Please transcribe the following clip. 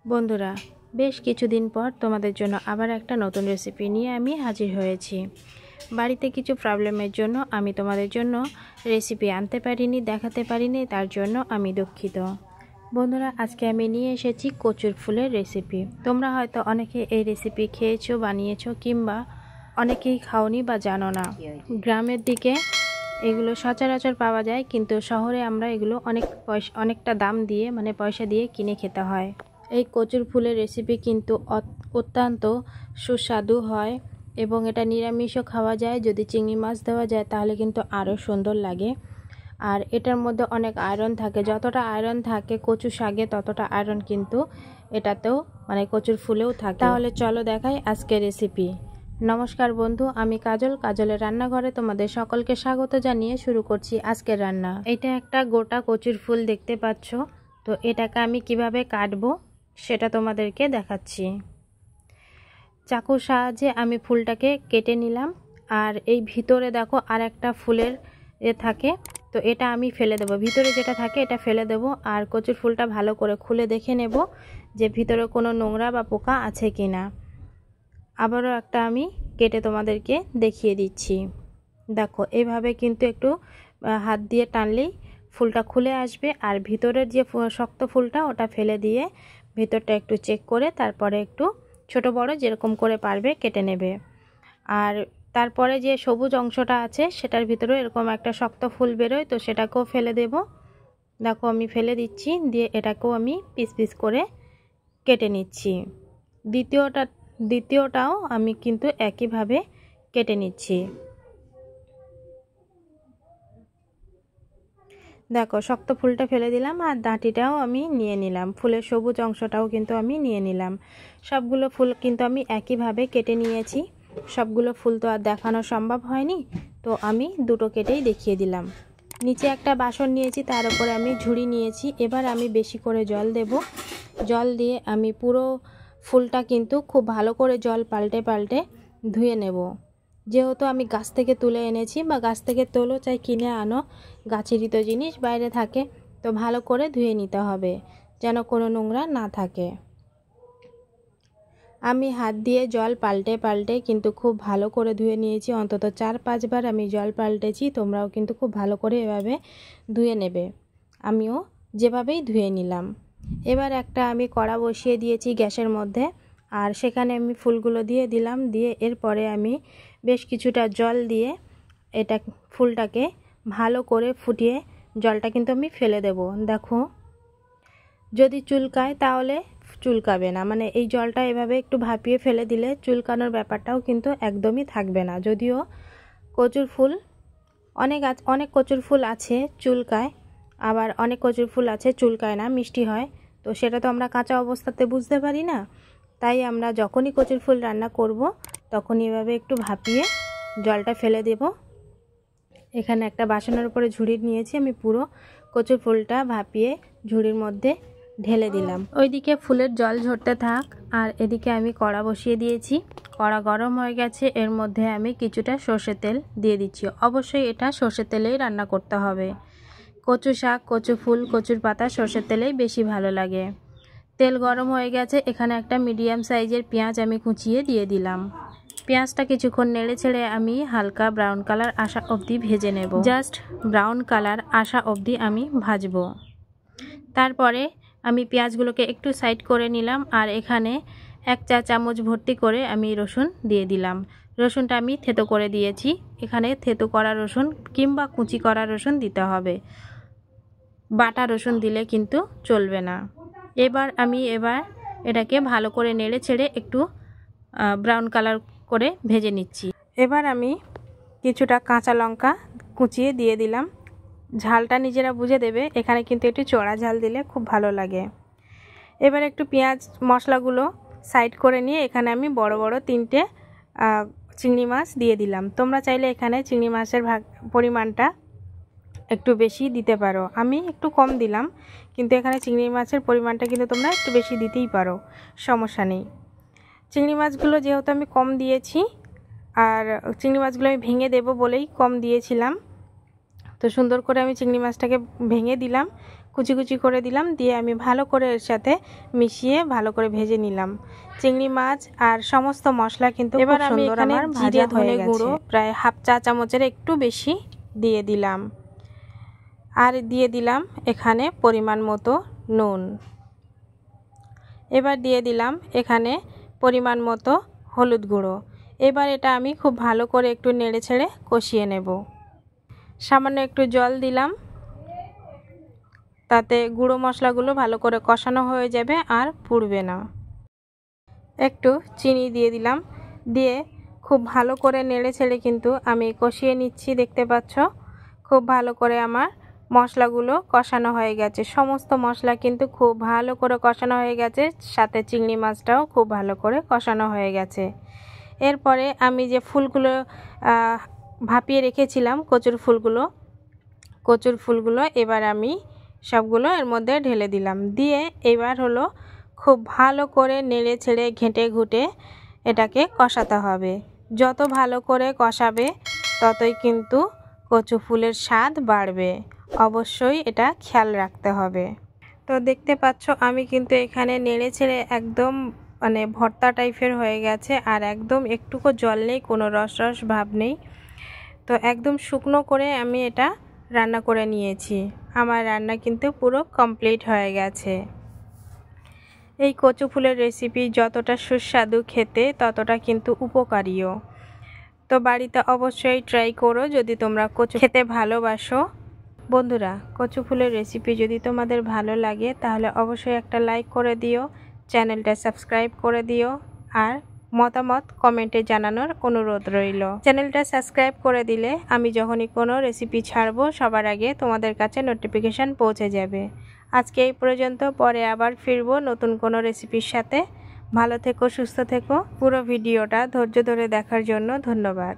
বন্ধুরা, বেশ কিছুদিন পর তোমাদের জন্য আবার একটা নতুন রেসিপি নিয়ে আমি হাজির হয়েছি। বাড়িতে কিছু প্রবলেমের জন্য আমি তোমাদের জন্য রেসিপি আনতে পারিনি, দেখাতে পারিনি, তার জন্য আমি দুঃখিত। বন্ধুরা, আজকে আমি নিয়ে এসেছি কচুর ফুলের রেসিপি। তোমরা হয়তো অনেকে এই রেসিপি খেয়েছো, বানিয়েছো, কিংবা অনেকেই খাওনি বা জানো না। গ্রামের দিকে এগুলো সচরাচর পাওয়া যায়, কিন্তু শহরে আমরা এগুলো অনেকটা দাম দিয়ে পয়সা দিয়ে কিনে খেতে হয়। এই কচুর ফুলের রেসিপি কিন্তু অত্যন্ত সুস্বাদু হয় এবং এটা নিরামিষও খাওয়া যায়। যদি চিংড়ি মাছ দেওয়া যায় তাহলে কিন্তু আরও সুন্দর লাগে। আর এটার মধ্যে অনেক আয়রন থাকে। যতটা আয়রন থাকে কচু শাকে, ততটা আয়রন কিন্তু এটাতেও কচুর ফুলেও থাকে। তাহলে চলো দেখাই আজকের রেসিপি। নমস্কার বন্ধু, আমি কাজলের রান্নাঘরে তোমাদের সকলকে স্বাগত জানিয়ে শুরু করছি আজকের রান্না। এটা একটা গোটা কচুর ফুল দেখতে পাচ্ছ। তো এটাকে আমি কিভাবে কাটবো সেটা তোমাদেরকে দেখাচ্ছি। চাকুর সাহায্যে আমি ফুলটাকে কেটে নিলাম। আর এই ভিতরে দেখো আর একটা ফুলের থাকে, তো এটা আমি ফেলে দেব। ভিতরে যেটা থাকে এটা ফেলে দেব। আর কচুর ফুলটা ভালো করে খুলে দেখে নেব যে ভিতরে কোনো নোংরা বা পোকা আছে কি না। আবারও একটা আমি কেটে তোমাদেরকে দেখিয়ে দিচ্ছি। দেখো, এইভাবে কিন্তু একটু হাত দিয়ে টানলেই ফুলটা খুলে আসবে। আর ভিতরের যে শক্ত ফুলটা ওটা ফেলে দিয়ে ভিতরটা একটু চেক করে তারপরে একটু ছোট বড় যেরকম করে পারবে কেটে নেবে। আর তারপরে যে সবুজ অংশটা আছে সেটার ভিতরেও এরকম একটা শক্ত ফুল বেরোয়, তো সেটাকেও ফেলে দেব। দেখো, আমি ফেলে দিচ্ছি, দিয়ে এটাকেও আমি পিস পিস করে কেটে নিচ্ছি। দ্বিতীয়টাও আমি কিন্তু একইভাবে কেটে নিচ্ছি। দেখো, শক্ত ফুলটা ফেলে দিলাম আর ডাঁটিটাও আমি নিয়ে নিলাম। ফুলের সবুজ অংশটাও কিন্তু আমি নিয়ে নিলাম। সবগুলো ফুল কিন্তু আমি একইভাবে কেটে নিয়েছি। সবগুলো ফুল তো আর দেখানো সম্ভব হয়নি, তো আমি দুটো কেটেই দেখিয়ে দিলাম। নিচে একটা বাসন নিয়েছি, তার উপরে আমি ঝুড়ি নিয়েছি। এবার আমি বেশি করে জল দেব। জল দিয়ে আমি পুরো ফুলটা কিন্তু খুব ভালো করে জল পাল্টে পাল্টে ধুয়ে নেব। যেহেতু আমি গাছ থেকে তুলে এনেছি, বা গাছ থেকে তোলো চাই কিনে আনো, গাছেরই তো জিনিস বাইরে থাকে, তো ভালো করে ধুয়ে নিতে হবে যেন কোনো নোংরা না থাকে। আমি হাত দিয়ে জল পাল্টে পাল্টে কিন্তু খুব ভালো করে ধুয়ে নিয়েছি। অন্তত 4-5 বার আমি জল পাল্টেছি। তোমরাও কিন্তু খুব ভালো করে এভাবে ধুয়ে নেবে। আমিও যেভাবেই ধুয়ে নিলাম। এবার একটা আমি কড়া বসিয়ে দিয়েছি গ্যাসের মধ্যে, আর সেখানে আমি ফুলগুলো দিয়ে দিলাম। দিয়ে এরপরে আমি বেশ কিছুটা জল দিয়ে এটা ফুলটাকে ভালো করে ফুটিয়ে জলটা কিন্তু আমি ফেলে দেব। দেখো, যদি চুলকায় তাহলে চুলকাবে না, এই জলটা এভাবে একটু ভাপিয়ে ফেলে দিলে চুলকানোর ব্যাপারটাও কিন্তু একদমই থাকবে না। যদিও কচুর ফুল অনেক কচুর ফুল আছে চুলকায়, আবার অনেক কচুর ফুল আছে চুলকায় না, মিষ্টি হয়। তো সেটা তো আমরা কাঁচা অবস্থাতে বুঝতে পারি না। তাই আমরা যখনই কচুর ফুল রান্না করব তখনই এভাবে একটু ভাপিয়ে জলটা ফেলে দেব। এখানে একটা বাসনের উপরে ঝুড়ি নিয়েছি, আমি পুরো কচুর ফুলটা ভাপিয়ে ঝুড়ির মধ্যে ঢেলে দিলাম। ওইদিকে ফুলের জল ঝরতে থাক, আর এদিকে আমি কড়া বসিয়ে দিয়েছি। কড়া গরম হয়ে গেছে, এর মধ্যে আমি কিছুটা সর্ষের তেল দিয়ে দিচ্ছি। অবশ্যই এটা সর্ষের তেলেই রান্না করতে হবে। কচু শাক, কচু ফুল, কচুর পাতা সর্ষের তেলেই বেশি ভালো লাগে। তেল গরম হয়ে গেছে, এখানে একটা মিডিয়াম সাইজের পেঁয়াজ আমি কুচিয়ে দিয়ে দিলাম। পেঁয়াজটা কিছুক্ষণ নেড়ে ছেড়ে আমি হালকা ব্রাউন কালার আসা অবধি ভেজে নেব। জাস্ট ব্রাউন কালার আসা অবধি আমি ভাজবো। তারপরে আমি পেঁয়াজগুলোকে একটু সাইড করে নিলাম, আর এখানে 1 চা চামচ ভর্তি করে আমি রসুন দিয়ে দিলাম। রসুনটা আমি থেতো করে দিয়েছি। এখানে থেতো করা রসুন কিংবা কুচি করা রসুন দিতে হবে, বাটা রসুন দিলে কিন্তু চলবে না। এবার এটাকে ভালো করে নেড়ে ছেড়ে একটু ব্রাউন কালার করে ভেজে নিচ্ছি। এবার আমি কিছুটা কাঁচা লঙ্কা কুচিয়ে দিয়ে দিলাম। ঝালটা নিজেরা বুঝে দেবে, এখানে কিন্তু একটু চড়া ঝাল দিলে খুব ভালো লাগে। এবার একটু পেঁয়াজ মশলাগুলো সাইড করে নিয়ে এখানে আমি বড় বড় 3টে চিংড়ি মাছ দিয়ে দিলাম। তোমরা চাইলে এখানে চিংড়ি মাছের পরিমাণটা একটু বেশি দিতে পারো, আমি একটু কম দিলাম, কিন্তু এখানে চিংড়ি মাছের পরিমাণটা কিন্তু তোমরা একটু বেশি দিতেই পারো, সমস্যা নেই। চিংড়ি মাছগুলো যেহেতু আমি কম দিয়েছি, আর চিংড়ি মাছগুলো আমি ভেঙে দেব বলেই কম দিয়েছিলাম, তো সুন্দর করে আমি চিংড়ি মাছটাকে ভেঙে দিলাম। কুচি কুচি করে দিলাম, দিয়ে আমি ভালো করে এর সাথে মিশিয়ে ভালো করে ভেজে নিলাম। চিংড়ি মাছ আর সমস্ত মশলা কিন্তু এবার আমি এখানে জিরে ধনে গুঁড়ো প্রায় হাফ চা চামচের একটু বেশি দিয়ে দিলাম, আর দিয়ে দিলাম এখানে পরিমাণ মতো নুন। এবার দিয়ে দিলাম এখানে পরিমাণ মতো হলুদ গুঁড়ো। এবার এটা আমি খুব ভালো করে একটু নেড়ে ছেড়ে কষিয়ে নেব। সামান্য একটু জল দিলাম, তাতে গুঁড়ো মশলাগুলো ভালো করে কষানো হয়ে যাবে আর পুড়বে না। একটু চিনি দিয়ে দিলাম, দিয়ে খুব ভালো করে নেড়ে ছেড়ে কিন্তু আমি কষিয়ে নিচ্ছি। দেখতে পাচ্ছ খুব ভালো করে আমার মশলাগুলো কষানো হয়ে গেছে। সমস্ত মশলা কিন্তু খুব ভালো করে কষানো হয়ে গেছে, সাথে চিংড়ি মাছটাও খুব ভালো করে কষানো হয়ে গেছে। এরপরে আমি যে ফুলগুলো ভাপিয়ে রেখেছিলাম, কচুর ফুলগুলো এবার আমি সবগুলো এর মধ্যে ঢেলে দিলাম। দিয়ে এবার হলো খুব ভালো করে নেড়ে ছেড়ে ঘেঁটে ঘুটে এটাকে কষাতে হবে। যত ভালো করে কষাবে ততই কিন্তু কচু ফুলের স্বাদ বাড়বে, অবশ্যই এটা খেয়াল রাখতে হবে। তো দেখতে পাচ্ছ আমি কিন্তু এখানে নেড়ে ছেড়ে একদম মানে ভর্তা টাইপের হয়ে গেছে, আর একদম একটুকু জল নেই, কোনো রস রস ভাব নেই। তো একদম শুকনো করে আমি এটা রান্না করে নিয়েছি। আমার রান্না কিন্তু পুরো কমপ্লিট হয়ে গেছে। এই কচু ফুলের রেসিপি যতটা সুস্বাদু খেতে, ততটা কিন্তু উপকারীও। তো বাড়িতে অবশ্যই ট্রাই করো যদি তোমরা কচু খেতে ভালোবাসো। বন্ধুরা, কচু ফুলের রেসিপি যদি তোমাদের ভালো লাগে তাহলে অবশ্যই একটা লাইক করে দিও, চ্যানেলটা সাবস্ক্রাইব করে দিও, আর মতামত কমেন্টে জানানোর অনুরোধ রইল। চ্যানেলটা সাবস্ক্রাইব করে দিলে আমি যখনই কোনো রেসিপি ছাড়বো সবার আগে তোমাদের কাছে নোটিফিকেশান পৌঁছে যাবে। আজকে এই পর্যন্ত, পরে আবার ফিরবো নতুন কোনো রেসিপির সাথে। ভালো থেকো, সুস্থ থেকো। পুরো ভিডিওটা ধৈর্য ধরে দেখার জন্য ধন্যবাদ।